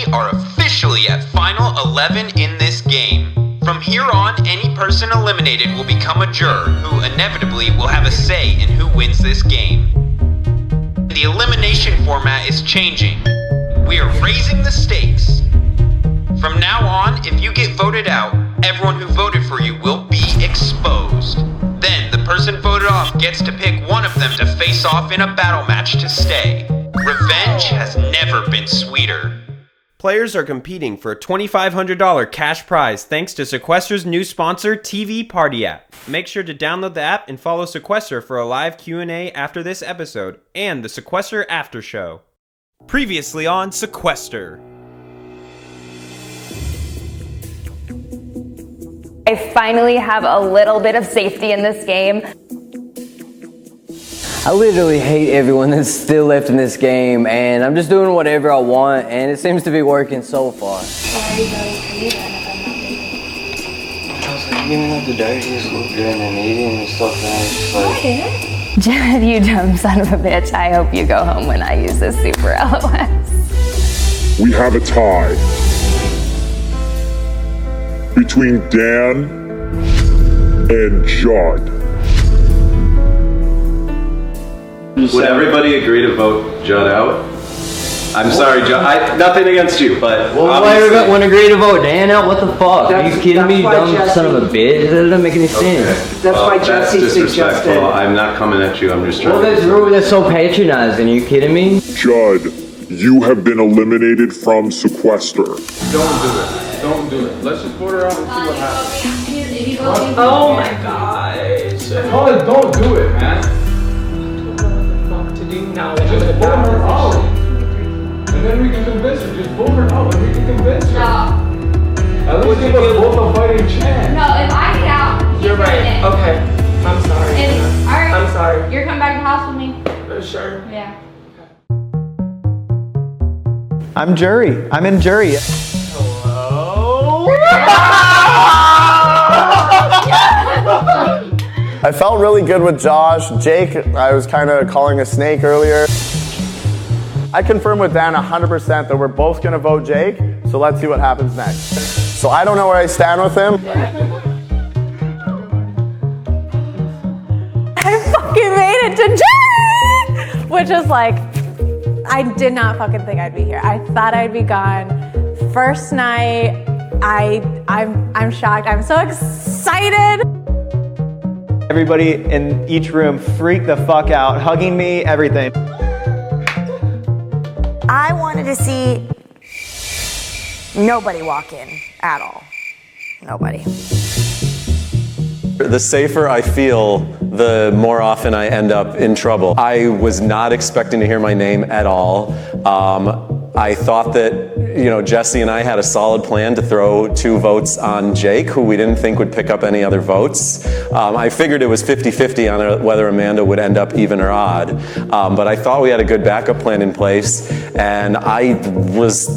we are officially at Final 11 in this game. From here on, any person eliminated will become a juror who inevitably will have a say in who wins this game. The elimination format is changing. We are raising the stakes. From now on, if you get voted out, everyone who voted for you will be exposed. Then, the person voted off gets to pick one of them to face off in a battle match to stay. Revenge has never been sweeter. Players are competing for a $2,500 cash prize thanks to Sequester's new sponsor, TV Party app. Make sure to download the app and follow Sequester for a live Q&A after this episode and the Sequester After Show. Previously on Sequester. I finally have a little bit of safety in this game. I literally hate everyone that's still left in this game, and I'm just doing whatever I want, and it seems to be working so far. I was like, give me like the dirtiest look during the meeting and stuff, and I was just like... Jared, you dumb son of a bitch, I hope you go home when I use this super LOS. We have a tie between Dan and Judd. Would everybody agree to vote Judd out? I'm sorry, Judd. Nothing against you, but well, why everyone agree to vote Dan out? What the fuck? Are you kidding me, dumb son of a bitch? That doesn't make any sense. That's why Jesse suggested. I'm not coming at you. I'm just trying. Well, that's so patronizing. Are you kidding me? Judd, you have been eliminated from Sequester. Don't do it. Don't do it. Let's just vote her out and see what happens. Oh my gosh. Don't do it, man. No, just vote her out. And then we can convince her. Just vote her out and we can convince her. No. At least give us both a fighting chance. No, if I get out, you're right. Okay. I'm sorry. Alright. I'm sorry. You're coming back to the house with me? Sure. Yeah. I'm jury. I'm in jury. Hello? I felt really good with Josh. Jake, I was kind of calling a snake earlier. I confirmed with Dan 100% that we're both going to vote Jake, so let's see what happens next. So I don't know where I stand with him. I fucking made it to jury! Which is like, I did not fucking think I'd be here. I thought I'd be gone. First night, I'm shocked. I'm so excited. Everybody in each room freaked the fuck out, hugging me, everything. I wanted to see nobody walk in at all. Nobody. The safer I feel, the more often I end up in trouble. I was not expecting to hear my name at all. I thought that, Jesse and I had a solid plan to throw 2 votes on Jake, who we didn't think would pick up any other votes. I figured it was 50-50 on whether Amanda would end up even or odd. But I thought we had a good backup plan in place, and I was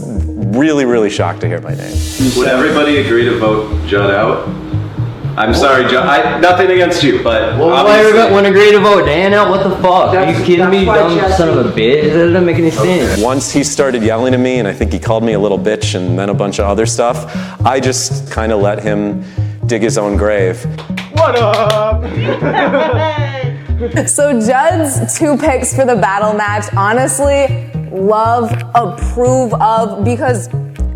really, really shocked to hear my name. Would everybody agree to vote Judd out? I'm sorry, Judd. Nothing against you, but well, why everyone agree to vote Dan out? What the fuck? Are you kidding me, dumb son of a bitch? That doesn't make any sense. Once he started yelling at me, and I think he called me a little bitch and then a bunch of other stuff, I just kind of let him dig his own grave. What up? So Judd's 2 picks for the battle match, honestly, love, approve of, because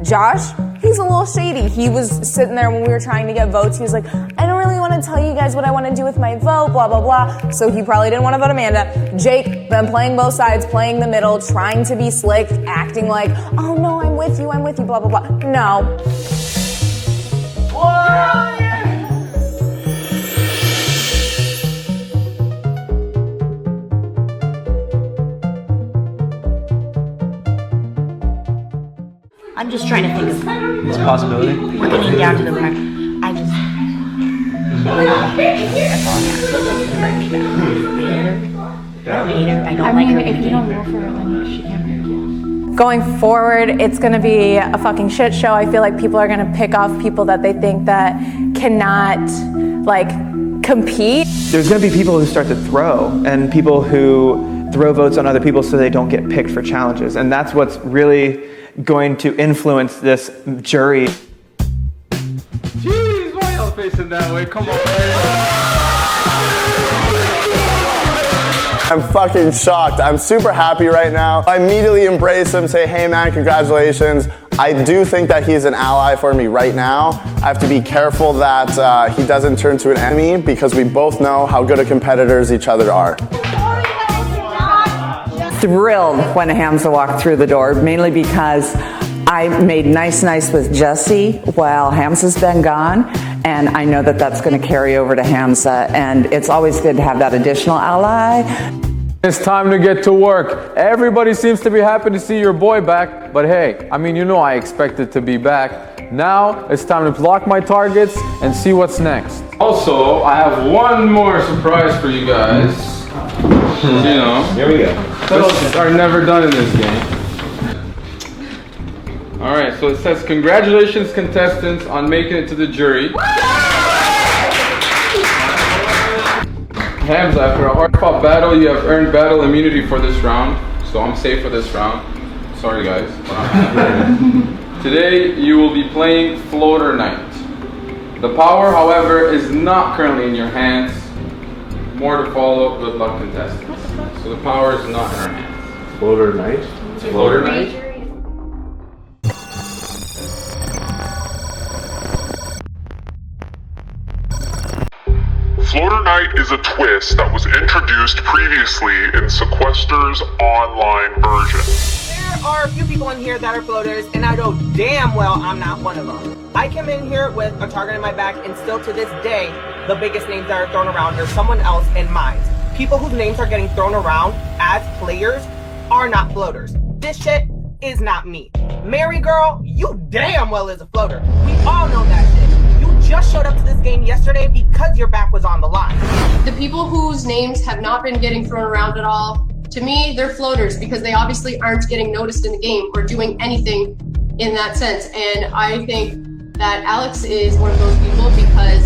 Josh, he's a little shady. He was sitting there when we were trying to get votes. He was like, I don't really want to tell you guys what I want to do with my vote, blah, blah, blah. So he probably didn't want to vote Amanda. Jake, been playing both sides, playing the middle, trying to be slick, acting like, oh no, I'm with you, blah, blah, blah. No. What? I'm just trying to think of It's a possibility. we're getting down to the part. I just that's all I don't like her. If you don't vote for her, then she can't be. Going forward, it's going to be a fucking shit show. I feel like people are going to pick off people that they think that cannot, compete. There's going to be people who start to throw, and people who throw votes on other people so they don't get picked for challenges. And that's what's really going to influence this jury. Jeez, why y'all facing that way? Come on, I'm fucking shocked. I'm super happy right now. I immediately embrace him, say, hey man, congratulations. I do think that he's an ally for me right now. I have to be careful that he doesn't turn to an enemy because we both know how good of competitors each other are. Thrilled when Hamza walked through the door, mainly because I made nice with Jesse while Hamza's been gone, and I know that that's going to carry over to Hamza, and it's always good to have that additional ally. It's time to get to work. Everybody seems to be happy to see your boy back, but hey, I mean, you know I expected to be back. Now it's time to block my targets and see what's next. Also, I have one more surprise for you guys. You know, here we go. This are never done in this game. Alright, so it says, congratulations contestants on making it to the jury. Hamza, after a hard-fought battle, you have earned battle immunity for this round. So I'm safe for this round. Sorry guys. Today, you will be playing Floater Knight. The power, however, is not currently in your hands. More to follow. Good luck, contestants. So the power is not in our hands. Floater Knight? Floater Knight? Floater Knight is a twist that was introduced previously in Sequester's online version. There are a few people in here that are floaters, and I know damn well I'm not one of them. I came in here with a target in my back, and still to this day, the biggest names that are thrown around are someone else in mine. People whose names are getting thrown around as players are not floaters. This shit is not me. Mary girl, you damn well is a floater. We all know that shit. Just showed up to this game yesterday because your back was on the line. The people whose names have not been getting thrown around at all, to me, they're floaters because they obviously aren't getting noticed in the game or doing anything in that sense. And I think that Alex is one of those people because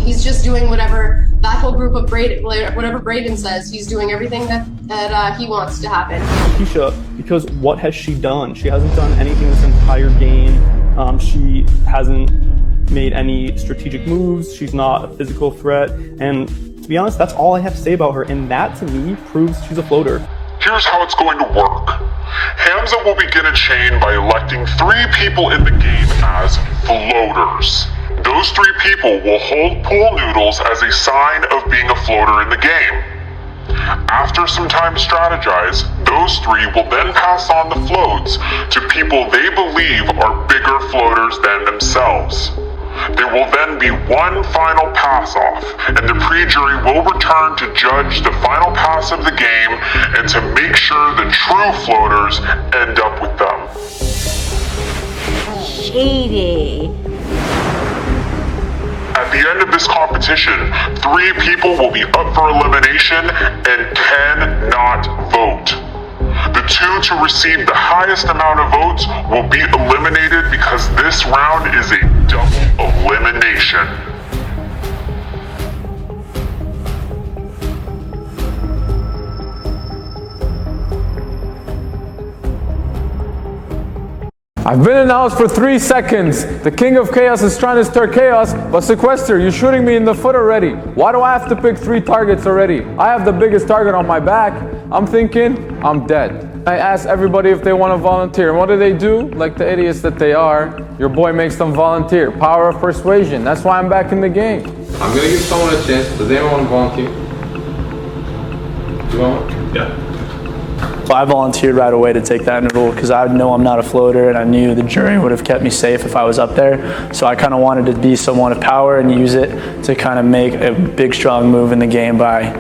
he's just doing whatever that whole group of whatever Braden says. He's doing everything that he wants to happen. Keisha, because what has she done? She hasn't done anything this entire game. She hasn't made any strategic moves. She's not a physical threat. And to be honest, that's all I have to say about her. And that to me proves she's a floater. Here's how it's going to work. Hamza will begin a chain by electing 3 people in the game as floaters. Those 3 people will hold pool noodles as a sign of being a floater in the game. After some time to strategize, those 3 will then pass on the floats to people they believe are bigger floaters than themselves. There will then be one final pass-off, and the pre-jury will return to judge the final pass of the game and to make sure the true floaters end up with them. Shady. At the end of this competition, 3 people will be up for elimination and cannot vote. The 2 to receive the highest amount of votes will be eliminated because this round is a double elimination. I've been announced for 3 seconds. The King of Chaos is trying to stir chaos, but Sequester, you're shooting me in the foot already. Why do I have to pick 3 targets already? I have the biggest target on my back. I'm thinking, I'm dead. I asked everybody if they want to volunteer. And what do? Like the idiots that they are, your boy makes them volunteer. Power of persuasion. That's why I'm back in the game. I'm going to give someone a chance. Does anyone want to volunteer? Do you want? Yeah. So I volunteered right away to take that noodle because I know I'm not a floater and I knew the jury would have kept me safe if I was up there. So I kind of wanted to be someone of power and use it to kind of make a big, strong move in the game by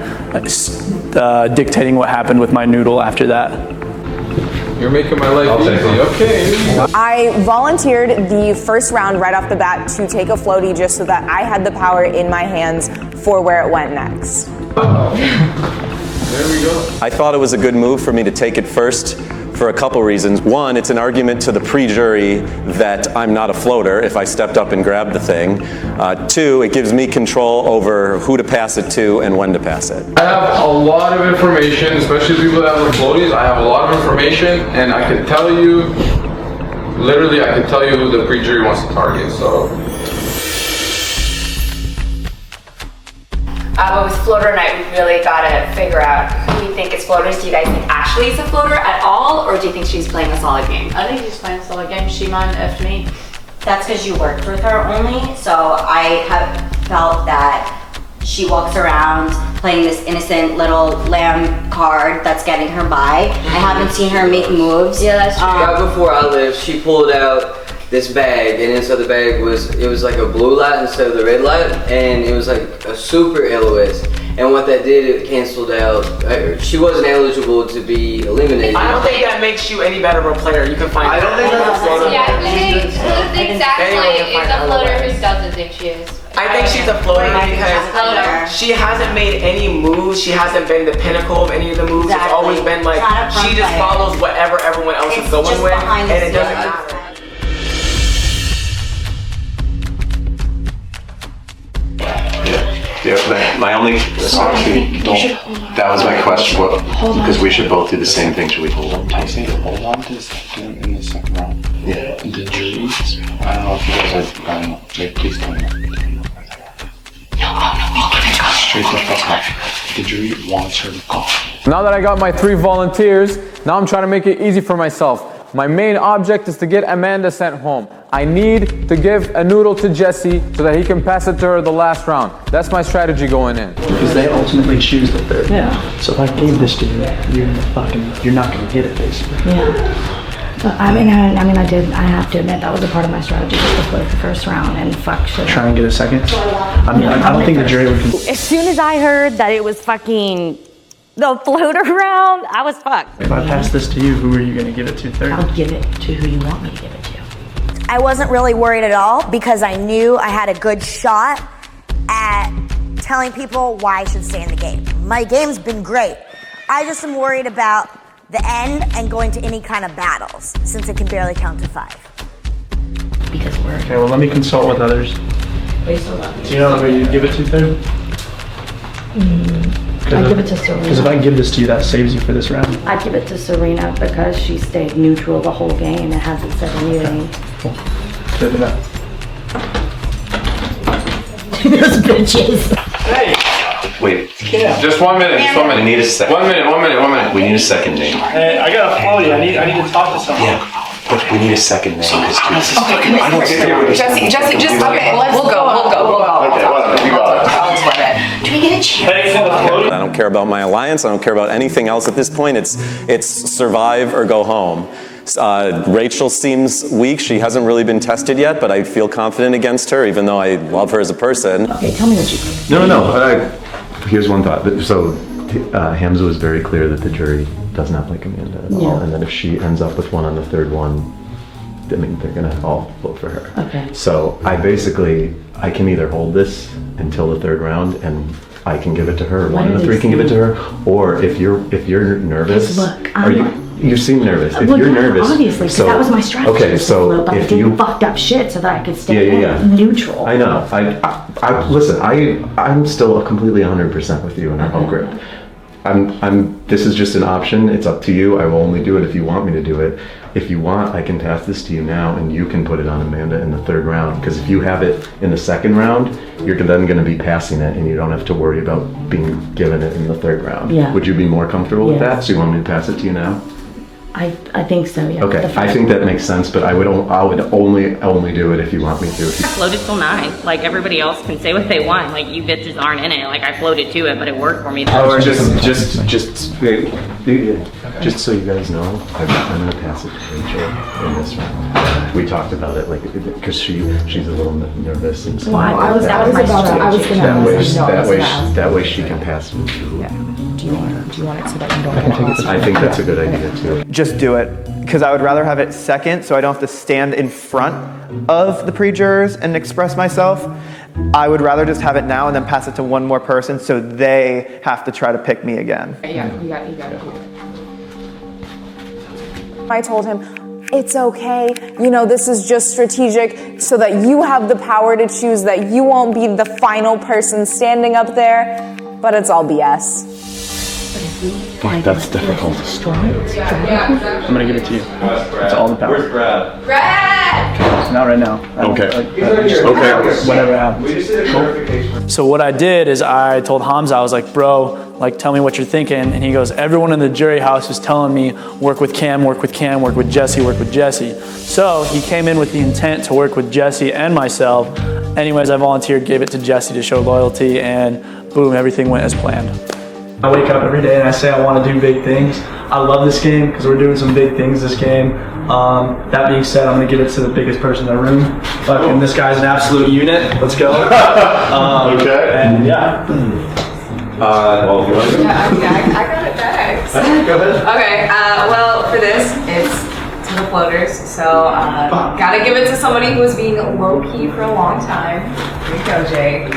dictating what happened with my noodle after that. You're making my life easy. Okay. I volunteered the first round right off the bat to take a floaty just so that I had the power in my hands for where it went next. There we go. I thought it was a good move for me to take it first for a couple reasons. One, it's an argument to the pre-jury that I'm not a floater if I stepped up and grabbed the thing. 2, it gives me control over who to pass it to and when to pass it. I have a lot of information, especially people that have the floaties. I have a lot of information, and I can tell you Literally, I can tell you who the pre-jury wants to target, so. But with floater night, we really gotta figure out who we think is floaters. Do you guys think Ashley's a floater at all, or do you think she's playing a solid game? I think she's playing a solid game. She might have effed me. That's because you worked with her only, so I have felt that she walks around playing this innocent little lamb card that's getting her by. I haven't seen her make moves. Yeah, that's true. Right before I left, she pulled out this bag, and inside the bag was like a blue light instead of the red light, and it was like a super LOS. And what that did, it canceled out. She wasn't eligible to be eliminated. I don't think that makes you any better of a player. You can find I don't think that's a floater. Yeah, who thinks Ashley is a floater who doesn't think she is? I think she's a floater because she hasn't made any moves. She hasn't been the pinnacle of any of the moves. It's always been like she just follows whatever everyone else is going with, and it doesn't matter. Yeah, my only, honestly, that was my question, because we should both do the same thing, should we hold on? I say hold on to this in the second round. Yeah. The jury, I don't know if you guys are, I don't know, like, please tell me. Straight the fuck off. The jury wants her to go. Now that I got my 3 volunteers, now I'm trying to make it easy for myself. My main object is to get Amanda sent home. I need to give a noodle to Jesse so that he can pass it to her the last round. That's my strategy going in. Because they ultimately choose the third. Yeah. So if I gave this to you, you're not gonna get it, basically. Yeah. But I have to admit that was a part of my strategy, just to float the first round and fuck shit. Try and get a second. I mean, I don't think the jury would. As soon as I heard that it was fucking the floater round, I was fucked. If I pass this to you, who are you gonna give it to third? I'll give it to who you want me to give it to. I wasn't really worried at all because I knew I had a good shot at telling people why I should stay in the game. My game's been great. I just am worried about the end and going to any kind of battles since it can barely count to 5. Because we're... Okay, well, let me consult with others. Do you know who you'd give it to third? I'd give it to Serena. Because if I give this to you, that saves you for this round. I'd give it to Serena because she stayed neutral the whole game and hasn't said anything. Cool. Good enough. Those bitches. Hey! Wait, just 1 minute, just 1 minute. We need a second. 1 minute. We need a second name. Hey, I got a floaty. I need to talk to someone. Yeah, but we need a second name. I don't see Jesse, just okay. We'll go. Okay, whatever. You got it. Do we get a chance? I don't care about my alliance. I don't care about anything else at this point. It's survive or go home. Rachel seems weak. She hasn't really been tested yet, but I feel confident against her, even though I love her as a person. Okay, tell me what you think. No. Here's one thought. So Hamza was very clear that the jury does not like Amanda at all, and that if she ends up with one on the third one, I mean, they're gonna all vote for her. Okay. So I can either hold this until the third round and I can give it to her, one of the 3 can give it to her, or if you're nervous, you seem nervous. If you're nervous, obviously, because that was my strategy. Okay, so but I did fucked up shit so that I could stay neutral. I know. I listen. I'm still completely 100% with you in our whole group. This is just an option. It's up to you. I will only do it if you want me to do it. If you want, I can pass this to you now, and you can put it on Amanda in the third round. Because if you have it in the second round, you're then going to be passing it, and you don't have to worry about being given it in the third round. Yeah. Would you be more comfortable with that? So you want me to pass it to you now? I think so, yeah. Okay, I think that makes sense, but I would only do it if you want me to. I floated till 9. Like, everybody else can say what they want. Like, you bitches aren't in it. Like, I floated to it, but it worked for me. Or just so you guys know, I'm gonna pass it to Rachel in this round. We talked about it, like, because she's a little nervous and stuff. Well, that was my strategy. I was gonna that way she can pass it to you. Do you want it so that you don't have to? I think that's a good idea too. Just do it, because I would rather have it second so I don't have to stand in front of the pre-jurors and express myself. I would rather just have it now and then pass it to one more person so they have to try to pick me again. Yeah, you got it. I told him, it's okay. This is just strategic so that you have the power to choose, that you won't be the final person standing up there, but it's all BS. But if we Fuck, that's difficult. I'm gonna give it to you. It's all the power. Where's Brad? Brad! Not right now. Okay. Okay. Whatever happens. Cool. So what I did is I told Hamza, I was like, bro, like tell me what you're thinking. And he goes, everyone in the jury house is telling me work with Cam, work with Cam, work with Jesse, work with Jesse. So he came in with the intent to work with Jesse and myself. Anyways, I volunteered, gave it to Jesse to show loyalty, and boom, everything went as planned. I wake up every day and I say I want to do big things. I love this game because we're doing some big things this game. That being said, I'm going to give it to the biggest person in the room. Fucking this guy's an absolute unit. Let's go. Okay. And yeah. Well, you want to go? Yeah, I got it next. Go ahead. Okay, well, for this, it's to the floaters, so gotta give it to somebody who was being low-key for a long time. Here you go, Jay.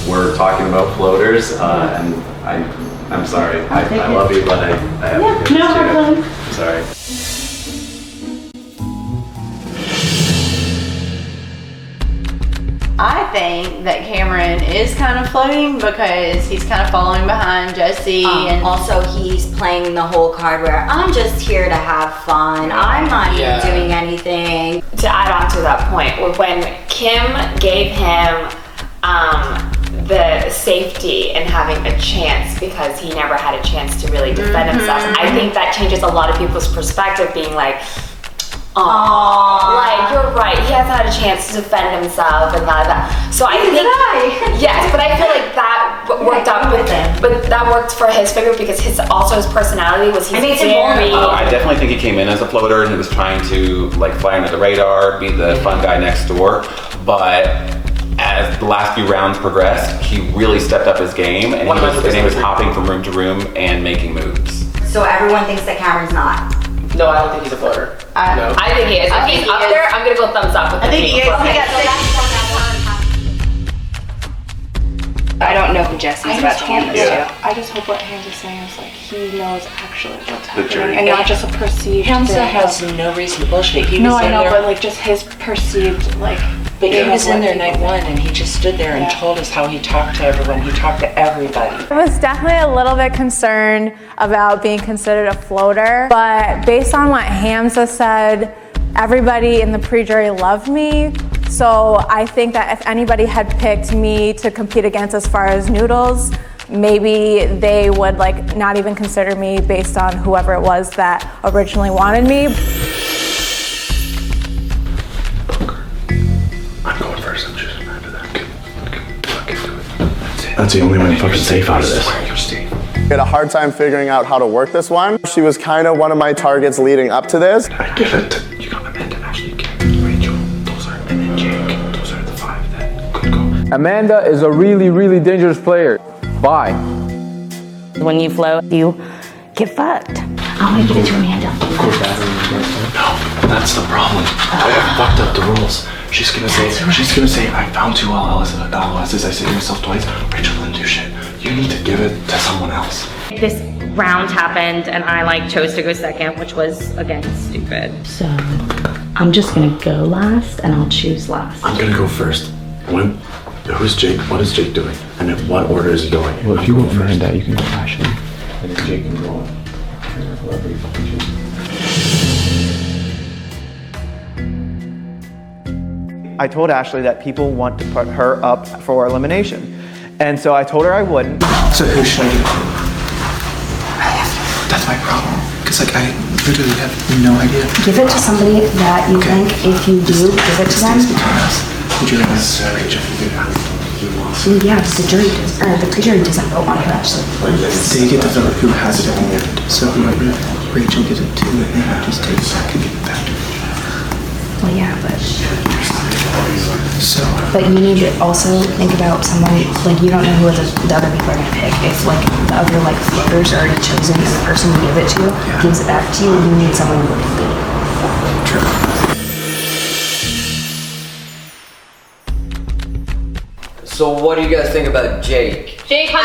We're talking about floaters, and I'm sorry. I love you, but I have to give it to you. I'm sorry. I think that Cameron is kind of floating because he's kind of following behind Jesse, and also he's playing the whole card where I'm just here to have fun. I'm not here doing anything. To add on to that point, when Kim gave him the safety and having a chance because he never had a chance to really defend himself, I think that changes a lot of people's perspective, being like, like, you're right, he hasn't had a chance to defend himself and that. So I think, yes, but I feel like that worked out with him. But that worked for his figure because his personality was he's very... I definitely think he came in as a floater and he was trying to like fly under the radar, be the fun guy next door. But as the last few rounds progressed, he really stepped up his game and he was hopping from room to room and making moves. So everyone thinks that Cameron's not. No, I don't think he's a floater. No. I think he is. If he's up there, I'm gonna go thumbs up with him. I think he is. I don't know who Jesse's about to hand this to. I just hope what Hamza's saying is like he knows actually what's The jury. happening and not just a perceived Hamza thing. has no reason to bullshit. He No, was I in know, there. but like just his perceived like. But he was in there what night one and he just stood there and told us how he talked to everyone. He talked to everybody. I was definitely a little bit concerned about being considered a floater, but based on what Hamza said, everybody in the pre-jury loved me. So I think that if anybody had picked me to compete against as far as noodles, maybe they would like not even consider me based on whoever it was that originally wanted me. I'm going first. I'm just mad at that. That's the only way I'm fucking safe out of this. I had a hard time figuring out how to work this one. She was kind of one of my targets leading up to this. I give it to, you got Amanda, Ashley, Kim, Rachel, those are, and then Jake. Those are the 5 that could go. Amanda is a really, really dangerous player. Bye. When you float, you get fucked. I'm gonna give it to Amanda. Of course, no, that's the problem. I have fucked up the rules. She's gonna say, I found 2 LLSs. I say to myself twice, Rachel didn't do shit. You need to give it to someone else. This round happened and I like chose to go second, which was again stupid. So I'm just gonna go last and I'll choose last. I'm gonna go first. Who's Jake? What is Jake doing? And in what order is he going? Well, if you want Miranda, you can go Ashley. And then Jake can go on. Whoever you fucking choose. I told Ashley that people want to put her up for elimination. And so I told her I wouldn't. So who should I do? That's my problem. Because like I literally have no idea. Give it to somebody that you think if you do, give it to them. The jury has Rachel. Yeah, because the jury does, or the pre-jury doesn't vote on who actually wins. They get to vote who has it in the end. So whoever Rachel gives it to, they have to take it back and give it back. Well, yeah, but. So. But you need to also think about someone, like you don't know who the other people are gonna pick. If like the other like floaters are already chosen and the person you give it to gives it back to you, you need someone who can beat. True. So what do you guys think about Jake? Jake 100%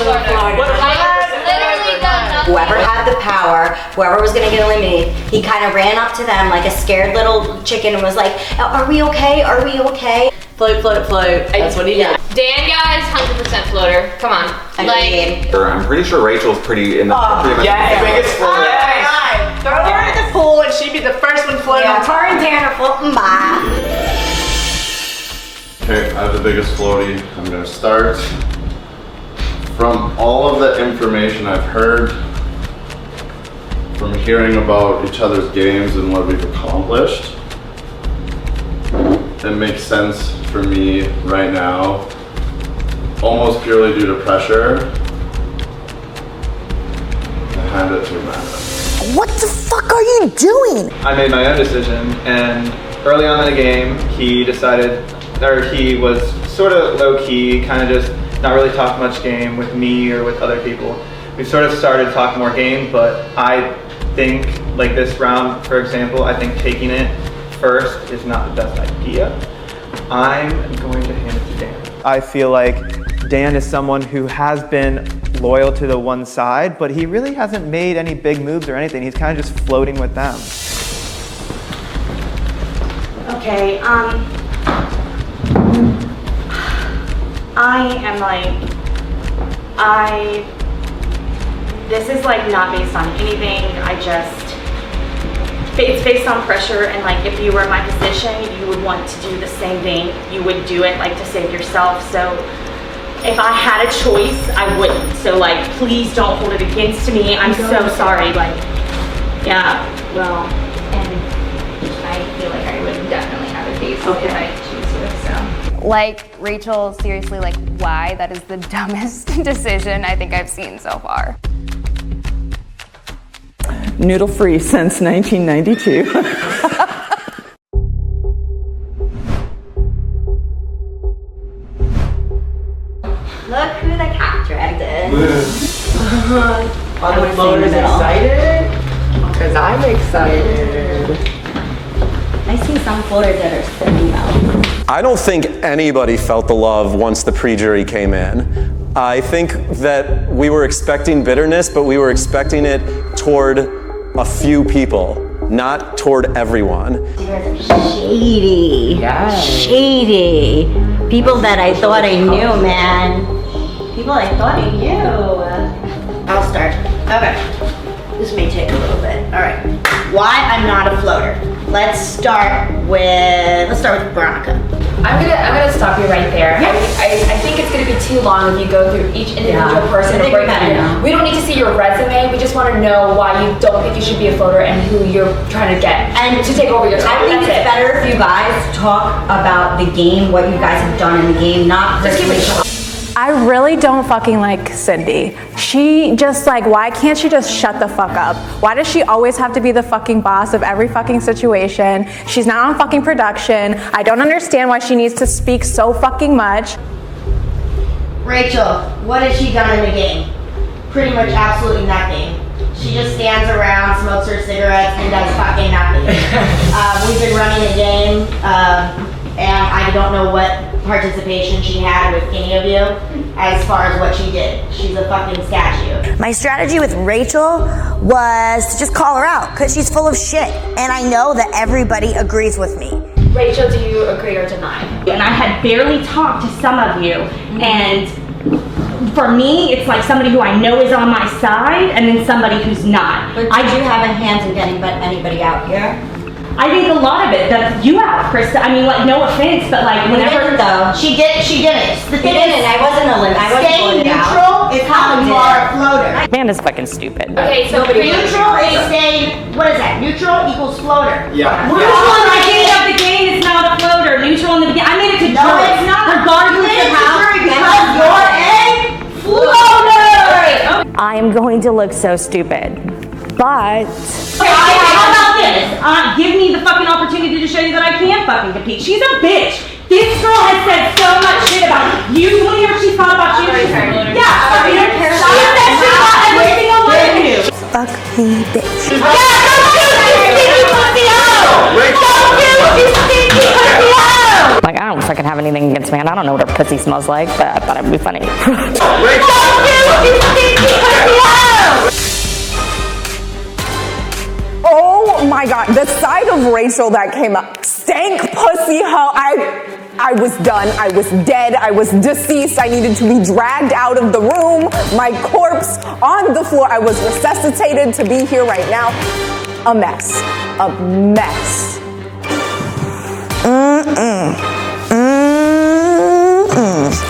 floater. Literally done nothing whoever had the power, whoever was gonna get eliminated, he kind of ran up to them like a scared little chicken and was like, are we okay? Are we okay? Float, float, float. That's what he did. Dan, guys, 100% floater. Come on. Like, I'm pretty sure Rachel's pretty in the pretty much. Yeah, biggest floater. Yes. Throw her in the pool and she'd be the first one floating. Yeah, her and Dan are floating by. Okay, I have the biggest floaty. I'm gonna start from all of the information I've heard, from hearing about each other's games and what we've accomplished. It makes sense for me right now, almost purely due to pressure, to hand it to Amanda. What the fuck are you doing? I made my own decision, and early on in the game, he decided, or he was sort of low-key, kind of just not really talk much game with me or with other people. We sort of started talking more game, but I think, like this round, for example, I think taking it first is not the best idea. I'm going to hand it to Dan. I feel like Dan is someone who has been loyal to the one side, but he really hasn't made any big moves or anything. He's kind of just floating with them. Okay, this is like not based on anything. It's based on pressure, and like if you were in my position, you would want to do the same thing. You would do it like to save yourself. So if I had a choice, I wouldn't. So like, please don't hold it against me. I'm so sorry. Like, yeah, well, And I feel like I would definitely have a case if I choose to, so. Like, Rachel, seriously, like, why? That is the dumbest decision I think I've seen so far. Noodle free since 1992. Look who the cat dragged in. Are the floaters excited? Because I'm excited. I see some floaters that are sitting out. I don't think anybody felt the love once the pre-jury came in. I think that we were expecting bitterness, but we were expecting it toward a few people, not toward everyone. Shady. Yes. Shady. People that I thought I knew, man. People I thought I knew. I'll start. Okay. This may take a little bit. All right. Why I'm not a floater. Let's start with Veronica. I'm gonna stop you right there. I think it's gonna be too long if you go through each individual person and break it down. We don't need to see your resume. We just want to know why you don't think you should be a floater and who you're trying to get and to take over your time. I think it's better if you guys talk about the game, what you guys have done in the game, not personally. I really don't fucking like Cindy. She just like, why can't she just shut the fuck up? Why does she always have to be the fucking boss of every fucking situation? She's not on fucking production. I don't understand why she needs to speak so fucking much. Rachel, what has she done in the game? Pretty much absolutely nothing. She just stands around, smokes her cigarettes, and does fucking nothing. We've been running a game, and I don't know what participation she had with any of you as far as what she did. She's a fucking statue. My strategy with Rachel was to just call her out because she's full of shit. And I know that everybody agrees with me. Rachel, do you agree or deny? And I had barely talked to some of you, and for me, it's like somebody who I know is on my side, and then somebody who's not. But did you have a hand in getting anybody out here? I think a lot of it, that you have, Krista. I mean, like, no offense, but like, whenever though, she didn't. The thing is, I wasn't eliminated. I wasn't staying neutral is how you are a floater. Amanda's fucking stupid. Okay, so neutral is staying. What is that? Neutral equals floater. Yeah. Neutral in the beginning of the game is not a floater. Neutral in the beginning. I made it to No, jury. it's not. Regardless You of made it to how. jury because you're a floater. I am going to look so stupid, but. Okay, how about this? Give me the fucking opportunity to show you that I can fucking compete. She's a bitch. This girl has said so much shit about you. You want to hear what she's thought about you? Yeah, she said shit about every single one of you. Fuck me, bitch. Yeah, Like, I don't fucking have anything against Amanda. I don't know what her pussy smells like, but I thought it'd be funny. my God, the sight of Rachel that came up, stank pussy hoe. I was done. I was dead. I was deceased. I needed to be dragged out of the room. My corpse on the floor. I was resuscitated to be here right now. A mess. A mess.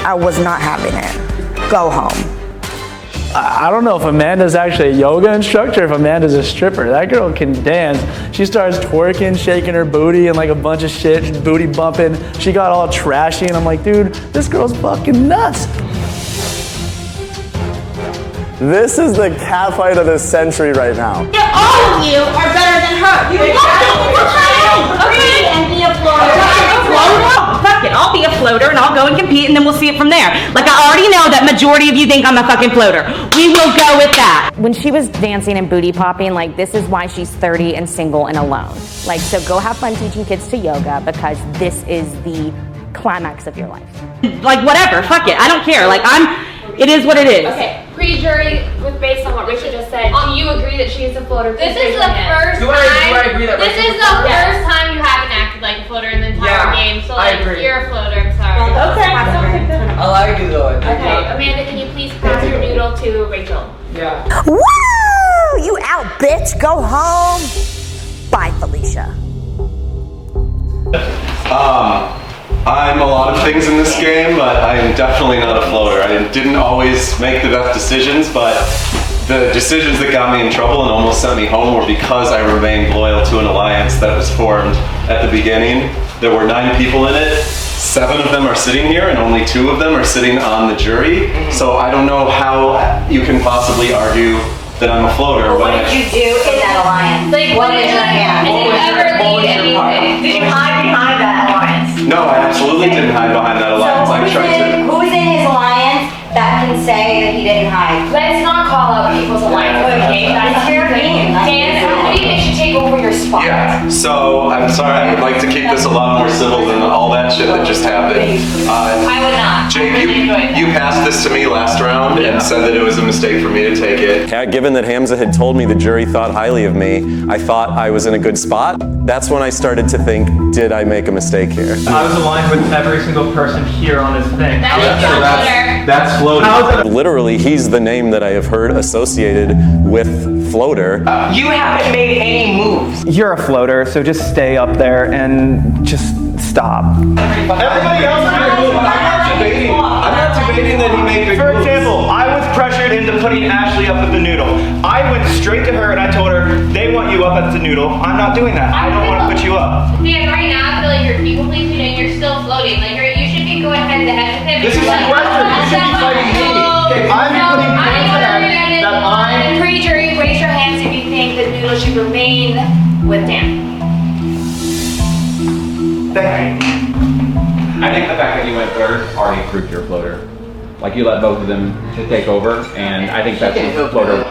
I was not having it. Go home. I don't know if Amanda's actually a yoga instructor, if Amanda's a stripper. That girl can dance. She starts twerking, shaking her booty and like a bunch of shit, booty bumping. She got all trashy and I'm like, dude, this girl's fucking nuts. This is the catfight of the century right now. Yeah, all of you are better than her. You okay, and be a floater. Fuck it, I'll be a floater and I'll go and compete and then we'll see it from there. Like I already know that majority of you think I'm a fucking floater. We will go with that. When she was dancing and booty popping, like this is why she's 30 and single and alone. Like, so go have fun teaching kids to yoga because this is the climax of your life. Like whatever, fuck it, I don't care. Like it is what it is. Okay, pre-jury, based on what Richard just said, you agree that she's a floater. This is the first Do I agree that This is the first time you haven't acted like a floater in the entire game. So I like, agree. you're a floater. I'm sorry. I like you though. Okay, Amanda, can you please pass your noodle to Rachel? Yeah. Woo! You out, bitch. Go home. Bye, Felicia. I'm a lot of things in this game, but I am definitely not a floater. I didn't always make the best decisions, but the decisions that got me in trouble and almost sent me home were because I remained loyal to an alliance that was formed at the beginning. There were 9 people in it. 7 of them are sitting here and only 2 of them are sitting on the jury. So I don't know how you can possibly argue that I'm a floater. What did you do in that alliance? Like, what was your hand? Did you ever lead anything? Did you hide behind that alliance? No, I absolutely didn't hide behind that alliance. I tried to. Who's in his alliance that can say that he didn't hide? Let's not call out people's alliance, okay? That's fair game. Dan, who do you think should take over your spot? Yeah, so I'm sorry, I would like to keep this a lot more civil than all that shit that just happened. I would not. Jake, you passed this to me last round and said that it was a mistake for me to take it. Given that Hamza had told me the jury thought highly of me, I thought I was in a good spot. That's when I started to think, did I make a mistake here? I was aligned with every single person here on this thing. That's floater. Literally, he's the name that I have heard associated with floater. You haven't made any moves. You're a floater, so just stay up there and just stop. Everybody else I'm not debating that he made big For example, I was pressured into putting Ashley up at the noodle. I went straight to her and I told her, they want you up at the noodle. I'm not doing that. I don't want to put you up. Man, right now I feel like you're people pleasing and you're still floating. Like you should be going head to head with him. This is Sequester. You should be fighting me. I'm putting hands that I'm... Pre-jury, raise your hands if you think that Noodle should remain with Dan. I think the fact that you went third already proved you're a floater. Like you let both of them to take over, and I think that's a floater.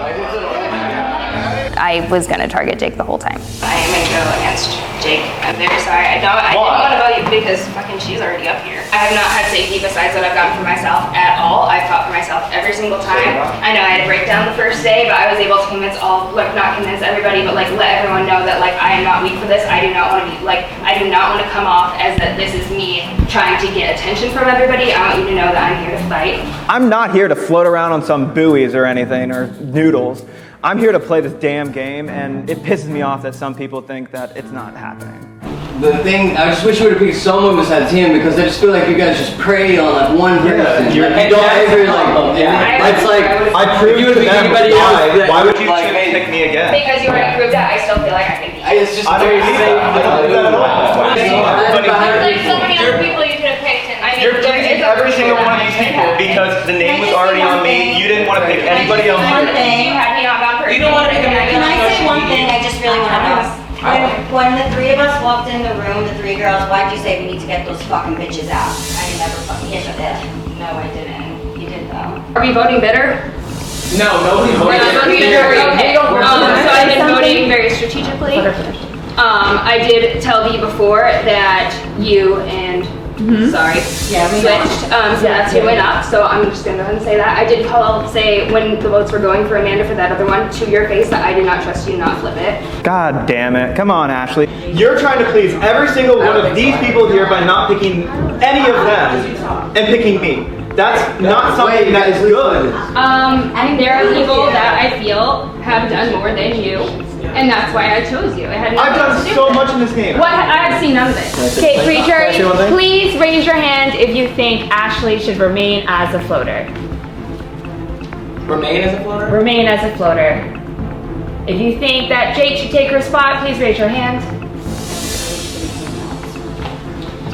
I was gonna target Jake the whole time. I am gonna go against Jake. I'm very sorry. I didn't want to vote you because fucking she's already up here. I have not had safety besides what I've gotten for myself at all. I've fought for myself every single time. I know I had a breakdown the first day, but I was able to convince not convince everybody, but like let everyone know that like I am not weak for this. I do not want to be I do not want to come off as that this is me trying to get attention from everybody. I want you to know that I'm here to fight. I'm not here to float around on some buoys or anything, or noodles. I'm here to play this damn game, and it pisses me off that some people think that it's not happening. The thing, I just wish you would have picked someone besides him because I just feel like you guys just prey on like one person. you're- Like, you don't ever it's like I proved if you would to have them anybody else. why would you pick me again? Because you already proved that, I still feel like I can beat you. It's just I don't very believe safe. that. I don't believe that at all. There's like so many other people you could have picked, and I mean, You're pleasing every single one of these people because the name was already on me. You didn't want to pick anybody else. Had he not gone first, You don't want to pick anybody Can I say one thing I just really want to know? When the 3 of us walked in the room, the 3 girls, why'd you say we need to get those fucking bitches out? I never fucking did that. No, I didn't. You did though. Are we voting bitter? No, nobody We're not voting bitter. Okay. So I've been voting very strategically. I did tell Dee before that you and Sorry. Yeah, we switched. So that's who went up. So I'm just gonna go ahead and say that. I did say when the votes were going for Amanda for that other one to your face that I do not trust you, not flip it. God damn it. Come on, Ashley. You're trying to please every single one of these people here by not picking any of them and picking me. That's not something that is good. There are people that I feel have done more than you, and that's why I chose you. It had I've done so much in this game. What? I have seen none of it. Okay, Preacher, please raise your hand if you think Ashley should remain as a floater. Remain as a floater? Remain as a floater. If you think that Jake should take her spot, please raise your hand.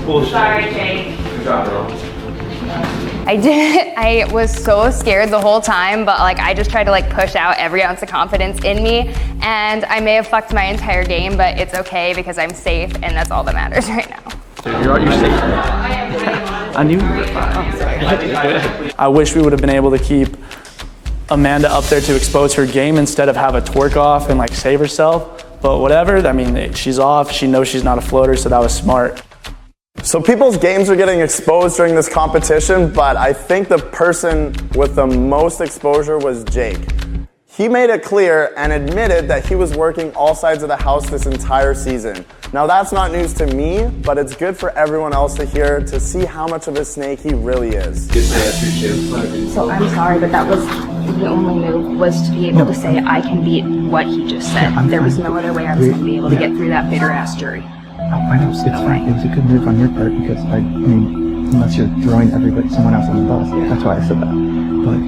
Bullshit. Sorry, Jake. Good job, girl. I was so scared the whole time, but like I just tried to like push out every ounce of confidence in me, and I may have fucked my entire game, but it's okay because I'm safe, and that's all that matters right now. You're safe. I knew you were fine. Oh, sorry. I wish we would have been able to keep Amanda up there to expose her game instead of have a twerk off and like save herself, but whatever. I mean, she's off. She knows she's not a floater, so that was smart. So people's games are getting exposed during this competition, but I think the person with the most exposure was Jake. He made it clear and admitted that he was working all sides of the house this entire season. Now that's not news to me, but it's good for everyone else to hear to see how much of a snake he really is. So I'm sorry, but that was the only move was to be able to say I can beat what he just said. There was no other way I was going to be able to get through that bitter ass jury. I know, it's fine. It was a good move on your part because I mean, unless you're throwing someone else on the bus, that's why I said that. But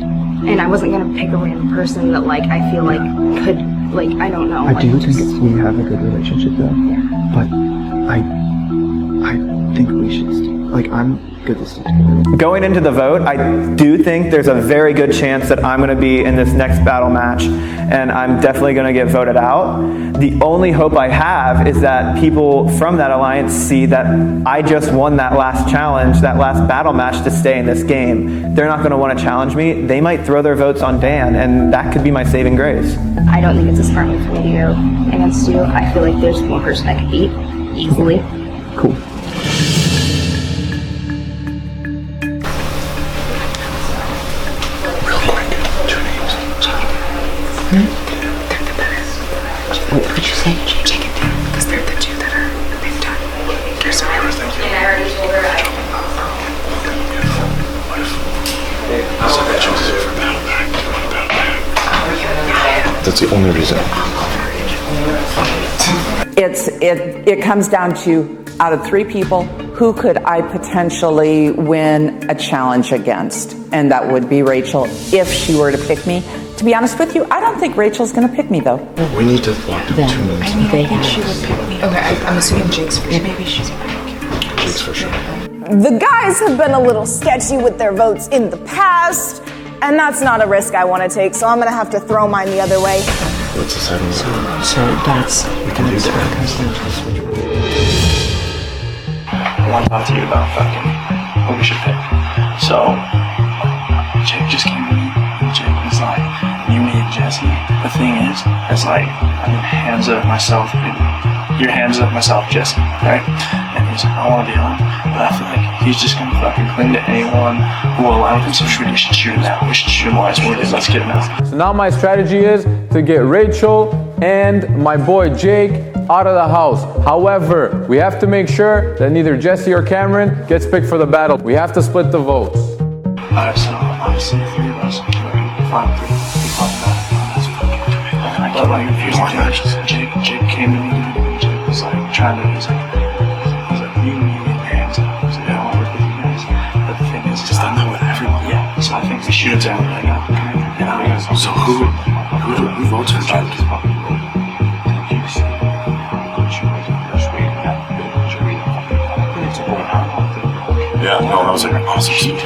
and I wasn't gonna pick a random person that like I feel like could like I don't know. I do think we have a good relationship though. Yeah. But I think we should I'm good to stick together. Going into the vote, I do think there's a very good chance that I'm going to be in this next battle match, and I'm definitely going to get voted out. The only hope I have is that people from that alliance see that I just won that last challenge, that last battle match to stay in this game. They're not going to want to challenge me. They might throw their votes on Dan, and that could be my saving grace. I don't think it's a smart move for me to go against you. I feel like there's one person I could beat easily. Cool. What did you say? Jake and Dan, because they're the two that they've done. There's everything. And I already told her That's the only reason. It comes down to, out of 3 people, who could I potentially win a challenge against? And that would be Rachel if she were to pick me. To be honest with you, I don't think Rachel's going to pick me, though. We need to lock down 2 minutes. I think she would pick me. Okay, I'm assuming Jake's for sure. Maybe she's Jake's for sure. The guys have been a little sketchy with their votes in the past, and that's not a risk I want to take, so I'm going to have to throw mine the other way. Let's decide on that. So that's... We can do that. I want to talk to you about fucking who we should pick. So, Jake just came to me, and Jake was like, you, me, and Jesse. The thing is, it's like, I'm hands up myself, your hands up myself, Jesse, right? And he's like, I want to be on, but I feel like he's just gonna fucking cling to anyone who will allow him. So we should shoot him out. We should shoot him while he's wounded. Let's get him out. So now my strategy is to get Rachel and my boy Jake out of the house. However, we have to make sure that neither Jesse or Cameron gets picked for the battle. We have to split the votes. Alright, so obviously the 3 of us, 5-3, we fought that. But like, here's the thing, Jake came to me, and Jake was like, trying to, he's like, you, me, and your hands up. I was like, I want to work with you guys. But the thing is, just done that with everyone. Yeah, so I think we shoot him down right now. So who votes for Jake? Yeah, no, that was like an awesome speech.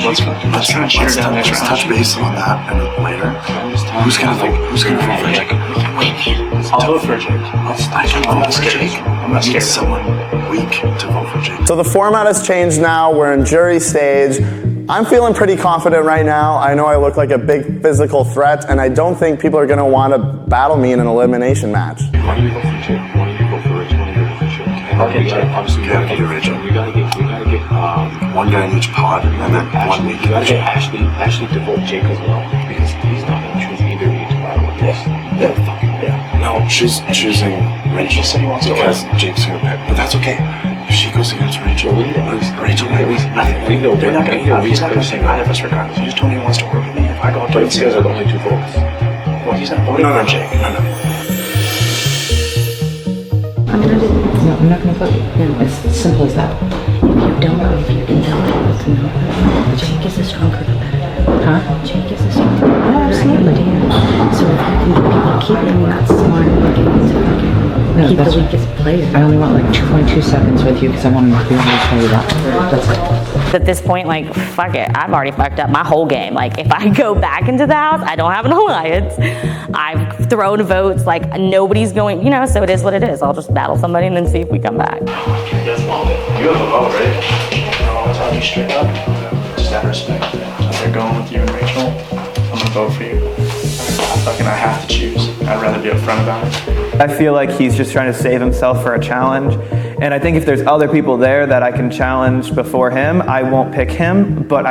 Let's touch base on that and later. Who's gonna vote for Jake? I'll vote for Jake. I'm not scared. I'm not scared. Someone weak to vote for Jake. So the format has changed now. We're in jury stage. I'm feeling pretty confident right now. I know I look like a big physical threat, and I don't think people are going to want to battle me in an elimination match. Why do you vote for Jake? Why do you vote for Rachel? Why do you vote for Jake? Okay, obviously, we gotta get Rachel. We gotta get one guy in each pod, and then one week. You gotta get Ashley to vote Jake as well, because he's not gonna choose either of you to battle with this. Yeah. No, she's choosing Rachel because Jake's gonna pick, but that's okay. If she goes against Rachel, Rachel, we know they're not gonna. He's not gonna say either of us regardless. He just told me he wants to work with me. If I go up to him, you guys are the only 2 votes. Well, he's not voting on Jake. No. No, I'm not gonna vote. No, it's as simple as that. If you don't vote, if you can tell us no, Jake is a stronger competitor. Huh? Jake is a stronger competitor. Oh, absolutely. So if you can get people to keep him, that's smart working to fucking keep the weakest player. I only want like 2.2 seconds with you because I want to be able to tell you that. That's it. At this point, like, fuck it. I've already fucked up my whole game. Like, if I go back into the house, I don't have an alliance. I've thrown votes. Like, nobody's going, so it is what it is. I'll just battle somebody and then see if we come back. You have a vote, right? I'll tell you straight up. Just out of respect that they're going with you and Rachel. I'm gonna vote for you. I have to choose. I'd rather be upfront about it. I feel like he's just trying to save himself for a challenge. And I think if there's other people there that I can challenge before him, I won't pick him, but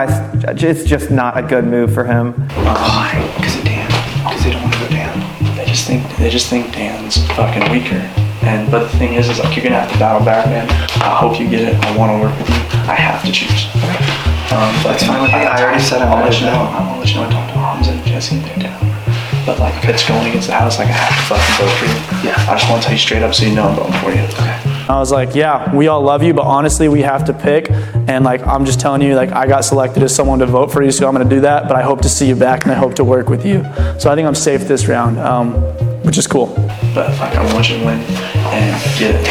it's just not a good move for him. Why? Because of Dan. Because they don't want to go Dan. They just think Dan's fucking weaker. But the thing is like, you're gonna have to battle back, man. I hope you get it. I want to work with you. I have to choose. That's fine with me. I already said I'm gonna let you know. I'm gonna let you know. I talked to Hamza and Jesse and they're down. But like, if it's going against the house, like I have to fucking vote for you. Yeah. I just want to tell you straight up so you know I'm voting for you. Okay. I was like, yeah, we all love you, but honestly, we have to pick. And like, I'm just telling you, like, I got selected as someone to vote for you, so I'm gonna do that. But I hope to see you back, and I hope to work with you. So I think I'm safe this round, which is cool. But like, I want you to win and get it.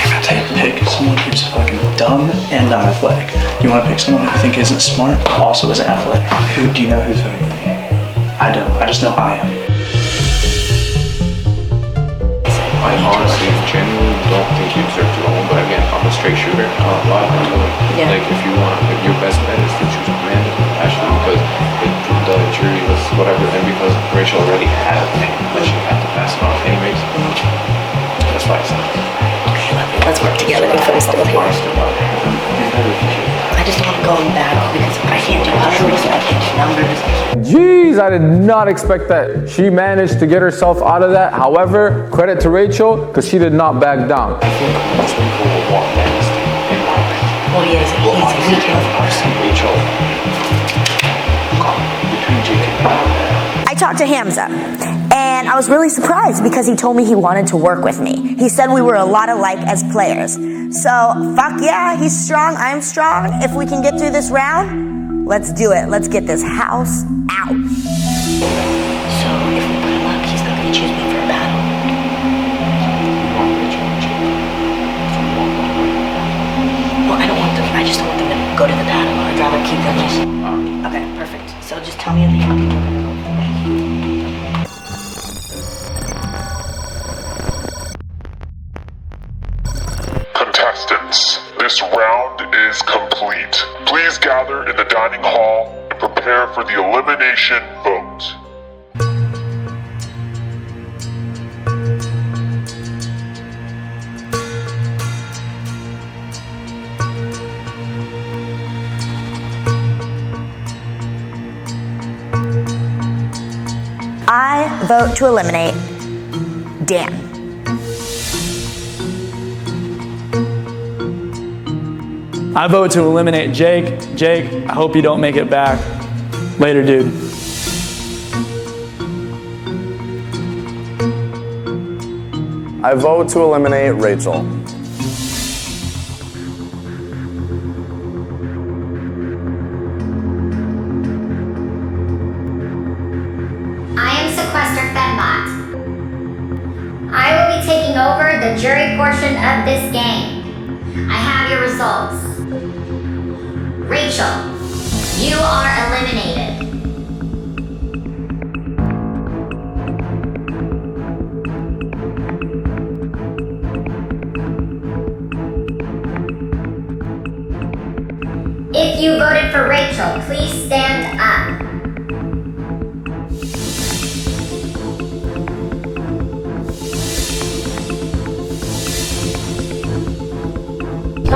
Pick someone who's fucking dumb and not athletic. You want to pick someone who you think isn't smart, but also isn't athletic. Who do you know who's voting for me? I don't. I just know I am. I honestly, genuinely don't think you deserve to own, but again, I'm a straight shooter. Like, if you want, your best bet is to choose Amanda, Ashley, because the jury was whatever, and because Rachel already had a thing, but she had to pass it on anyways. That's why I said it. Let's work together if I'm still here. I just want to go back because I can't do numbers, I can't do numbers. Jeez, I did not expect that. She managed to get herself out of that. However, credit to Rachel, because she did not back down. I think most people will want Dennis in my opinion. Well, yes, he's Rachel. Between Jake and I talked to Hamza, and I was really surprised because he told me he wanted to work with me. He said we were a lot alike as players. So, fuck yeah, he's strong, I'm strong. If we can get through this round, let's do it. Let's get this house out. So, if we put him up, he's not gonna choose me for a battle. Well, I don't want them, I just don't want them to go to the battle. I'd rather keep them just... Okay, perfect. So just tell me at the end. Contestants, this round is complete. Please gather in the dining hall and prepare for the elimination vote. I vote to eliminate Dan. I vote to eliminate Jake. Jake, I hope you don't make it back. Later, dude. I vote to eliminate Rachel. I am Sequester Fedbot. I will be taking over the jury portion of this game. I have your results. Rachel, you are eliminated. If you voted for Rachel, please stand up.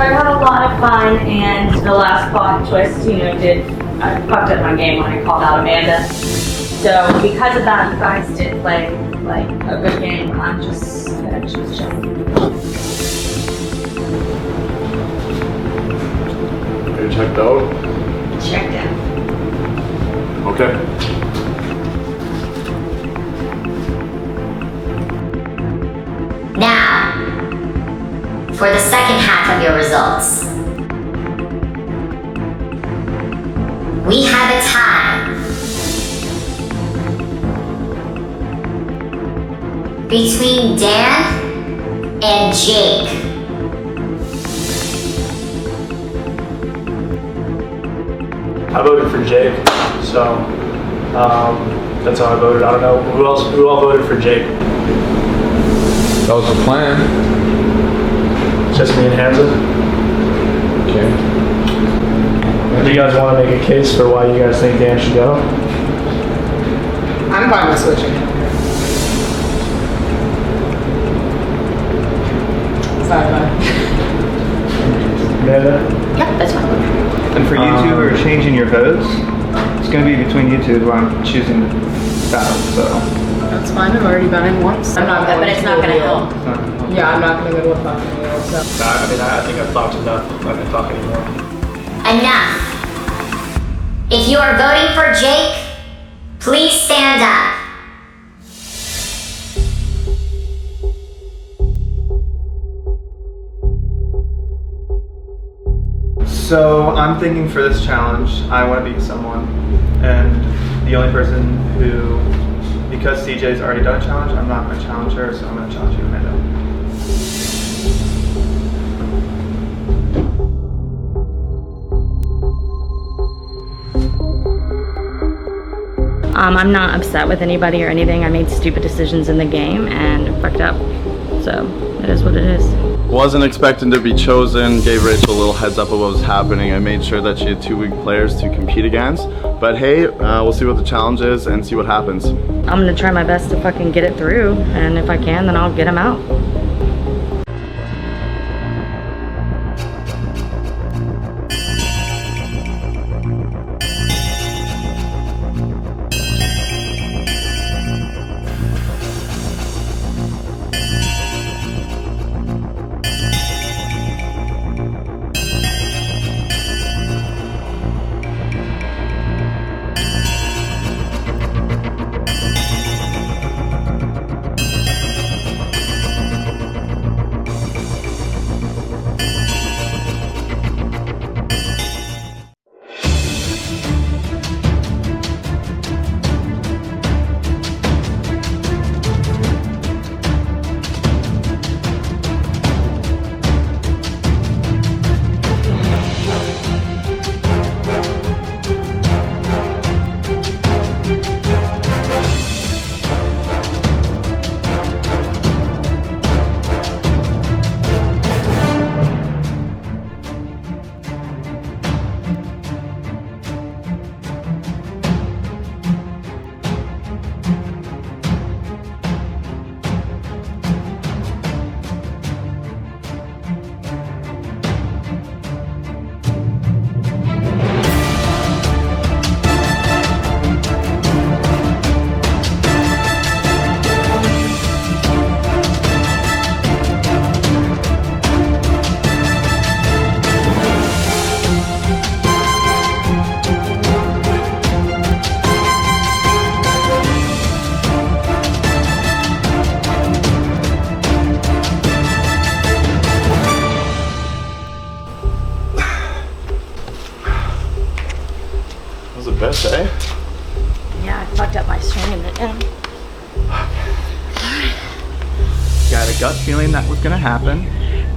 I had a lot of fun, and the last plot twist, I fucked up my game when I called out Amanda. So because of that, you guys did play like a good game. I'm just gonna choose Jesse. Are you checked out? Checked out. Okay. Now, for the second half of your results. We have a tie between Dan and Jake. I voted for Jake, so that's how I voted. I don't know who all voted for Jake. That was the plan. Just me and Hamza. Okay. Do you guys want to make a case for why you guys think Dan should go? I'm fine with switching. Sorry, Amanda? Yep, that's fine. And for you two who are changing your votes, it's going to be between you two who I'm choosing to battle, so. That's fine, I've already been in once. I'm not But it's not gonna help. Yeah, I'm not gonna go to a fucking meal, so. I mean, I think I've talked enough. I'm not going to talk anymore. Enough. If you are voting for Jake, please stand up. So I'm thinking for this challenge, I want to beat someone, and the only person who, because CJ's already done a challenge, I'm not going to challenge her, so I'm going to challenge you, Amanda. I'm not upset with anybody or anything. I made stupid decisions in the game and fucked up. So it is what it is. Wasn't expecting to be chosen, gave Rachel a little heads up of what was happening. I made sure that she had 2 weak players to compete against. But hey, we'll see what the challenge is and see what happens. I'm gonna try my best to fucking get it through, and if I can, then I'll get him out. Best, eh? Yeah, I fucked up my string in the end. Got a gut feeling that was going to happen,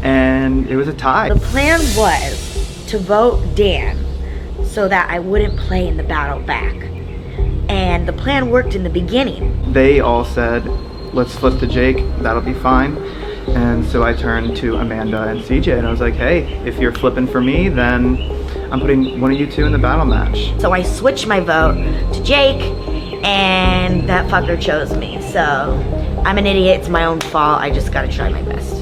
and it was a tie. The plan was to vote Dan so that I wouldn't play in the battle back. And the plan worked in the beginning. They all said, let's flip to Jake, that'll be fine. And so I turned to Amanda and CJ, and I was like, hey, if you're flipping for me, then I'm putting one of you two in the battle match. So I switched my vote to Jake, and that fucker chose me. So I'm an idiot, it's my own fault, I just gotta try my best.